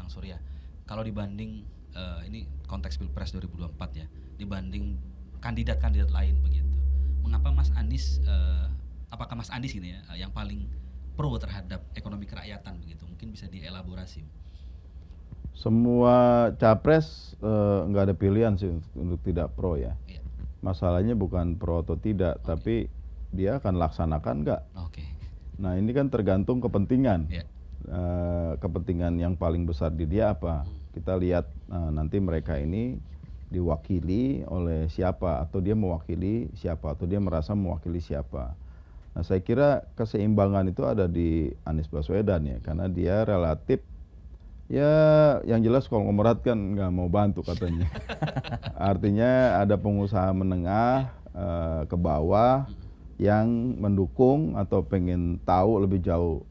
Bang Surya. Kalau dibanding ini konteks Pilpres 2024 ya, dibanding kandidat-kandidat lain begitu. Mengapa Mas Anies apakah Mas Anies ini ya yang paling pro terhadap ekonomi kerakyatan begitu? Mungkin bisa dielaborasi. Semua capres nggak ada pilihan sih untuk tidak pro ya. Iya. Masalahnya bukan pro atau tidak, tapi dia akan laksanakan nggak. Oke. Nah ini kan tergantung kepentingan. Iya. Kepentingan yang paling besar di dia apa? Kita lihat nanti mereka ini diwakili oleh siapa, atau dia mewakili siapa, atau dia merasa mewakili siapa. Nah saya kira keseimbangan itu ada di Anies Baswedan ya, karena dia relatif ya yang jelas konglomerat kan nggak mau bantu katanya. Artinya ada pengusaha menengah ke bawah yang mendukung atau pengen tahu lebih jauh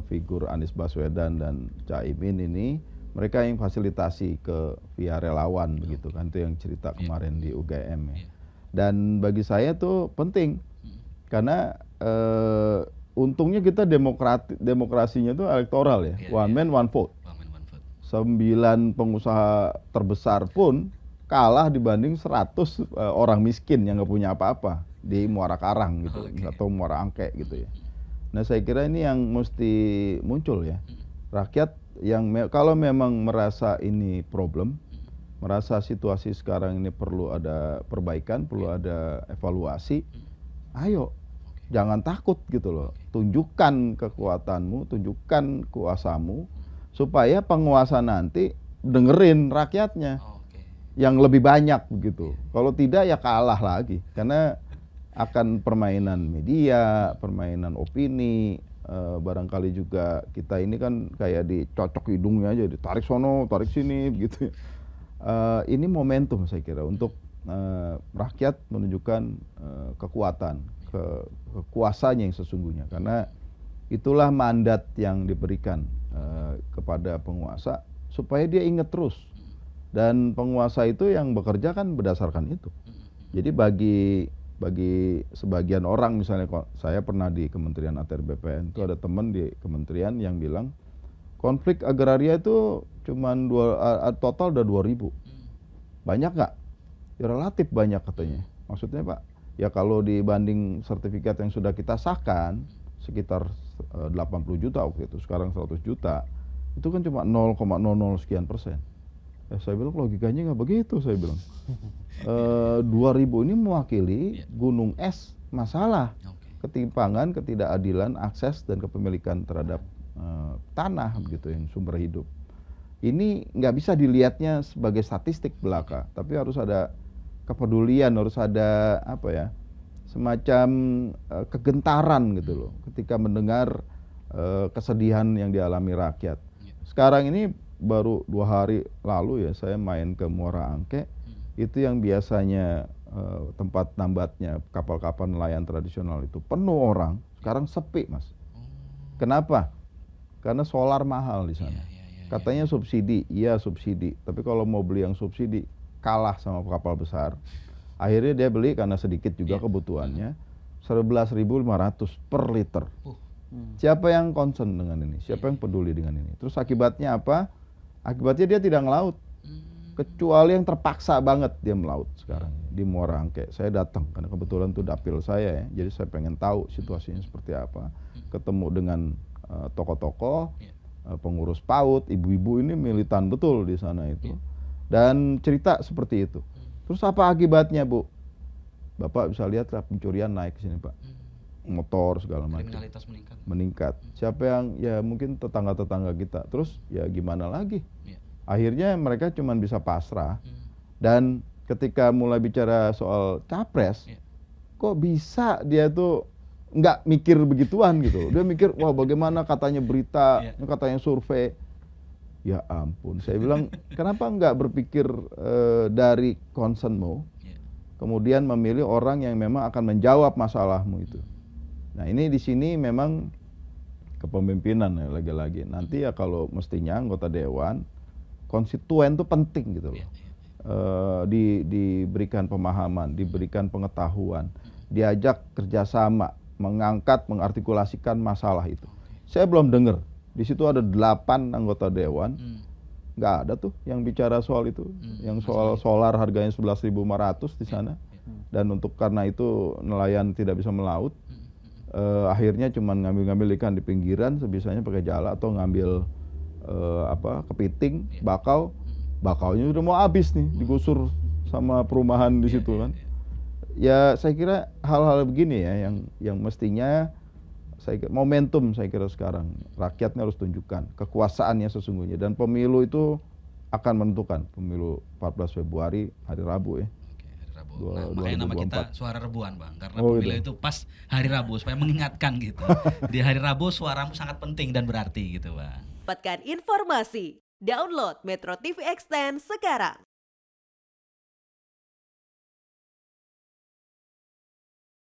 figur Anies Baswedan dan Caimin ini, mereka yang fasilitasi ke via relawan begitu kan, itu yang cerita kemarin di UGM ya. Dan bagi saya tuh penting karena untungnya kita demokrasinya tuh elektoral ya, one man one vote. 9 pengusaha terbesar pun kalah dibanding 100 orang miskin yang nggak punya apa-apa di Muara Karang gitu, atau Muara Angke gitu ya. Nah saya kira ini yang mesti muncul ya, rakyat yang kalau memang merasa ini problem, merasa situasi sekarang ini perlu ada perbaikan, perlu ada evaluasi, ayo jangan takut gitu loh, tunjukkan kekuatanmu, tunjukkan kuasamu, supaya penguasa nanti dengerin rakyatnya yang lebih banyak begitu. Kalau tidak ya kalah lagi, karena akan permainan media, permainan opini, barangkali juga kita ini kan kayak dicocok hidungnya aja, ditarik sono, tarik sini begitu. Ini momentum saya kira untuk rakyat menunjukkan kekuatan, kekuasaannya yang sesungguhnya, karena itulah mandat yang diberikan kepada penguasa supaya dia ingat terus, dan penguasa itu yang bekerja kan berdasarkan itu. Jadi bagi sebagian orang, misalnya saya pernah di Kementerian ATR BPN itu ada teman di kementerian yang bilang konflik agraria itu cuman total udah 2.000. Banyak nggak? Ya relatif banyak katanya. Maksudnya Pak, ya kalau dibanding sertifikat yang sudah kita sahkan sekitar 80 juta waktu itu, sekarang 100 juta, itu kan cuma 0,00 sekian persen. Saya bilang logikanya nggak begitu, saya bilang. 2.000 ini mewakili gunung es masalah, ketimpangan, ketidakadilan, akses dan kepemilikan terhadap tanah begitu, yang sumber hidup. Ini nggak bisa dilihatnya sebagai statistik belaka, tapi harus ada kepedulian, harus ada apa ya, semacam kegentaran gitu loh ketika mendengar kesedihan yang dialami rakyat. Sekarang ini baru 2 hari lalu ya saya main ke Muara Angke, itu yang biasanya tempat nambatnya kapal-kapal nelayan tradisional itu penuh orang, sekarang sepi Mas. Kenapa? Karena solar mahal di sana. Katanya subsidi, iya subsidi, tapi kalau mau beli yang subsidi kalah sama kapal besar. Akhirnya dia beli karena sedikit juga kebutuhannya, 11.500 per liter. Siapa yang concern dengan ini? Siapa yang peduli dengan ini? Terus akibatnya apa? Akibatnya dia tidak ngelaut, kecuali yang terpaksa banget dia melaut sekarang di Muara Angke. Saya datang karena kebetulan itu dapil saya ya, jadi saya pengen tahu situasinya seperti apa. Ketemu dengan tokoh-tokoh, pengurus PAUD, ibu-ibu ini militan betul di sana itu, dan cerita seperti itu. Terus apa akibatnya Bu? Bapak bisa lihat lah, pencurian naik ke sini Pak, motor segala macam, kriminalitas meningkat. Siapa yang ya mungkin tetangga-tetangga kita. Terus ya gimana lagi? Akhirnya mereka cuma bisa pasrah. Dan ketika mulai bicara soal capres, kok bisa dia tuh nggak mikir begituan gitu. Dia mikir wah bagaimana katanya berita, katanya survei. Ya ampun, saya bilang kenapa nggak berpikir dari concernmu, kemudian memilih orang yang memang akan menjawab masalahmu itu. Nah ini di sini memang kepemimpinan ya lagi-lagi. Nanti ya kalau mestinya anggota dewan, konstituen itu penting gitu loh. Diberikan pemahaman, diberikan pengetahuan, diajak kerjasama, mengangkat, mengartikulasikan masalah itu. Saya belum dengar. Di situ ada 8 anggota dewan nggak ada tuh yang bicara soal itu, yang soal solar harganya 11.500 di sana. Dan untuk karena itu nelayan tidak bisa melaut, akhirnya cuman ngambil ikan di pinggiran, sebisanya pakai jala atau ngambil kepiting, bakaunya udah mau habis nih, digusur sama perumahan di situ kan. Ya saya kira hal-hal begini ya yang mestinya momentum saya kira sekarang rakyatnya harus tunjukkan kekuasaannya sesungguhnya, dan pemilu itu akan menentukan, pemilu 14 Februari hari Rabu ya. Oke, hari Rabu. Nah, makanya nama kita Suara Rebuan, Bang, karena pemilu itu pas hari Rabu supaya mengingatkan gitu. Di hari Rabu suaramu sangat penting dan berarti gitu, Bang. Dapatkan informasi, download Metro TV Extend sekarang.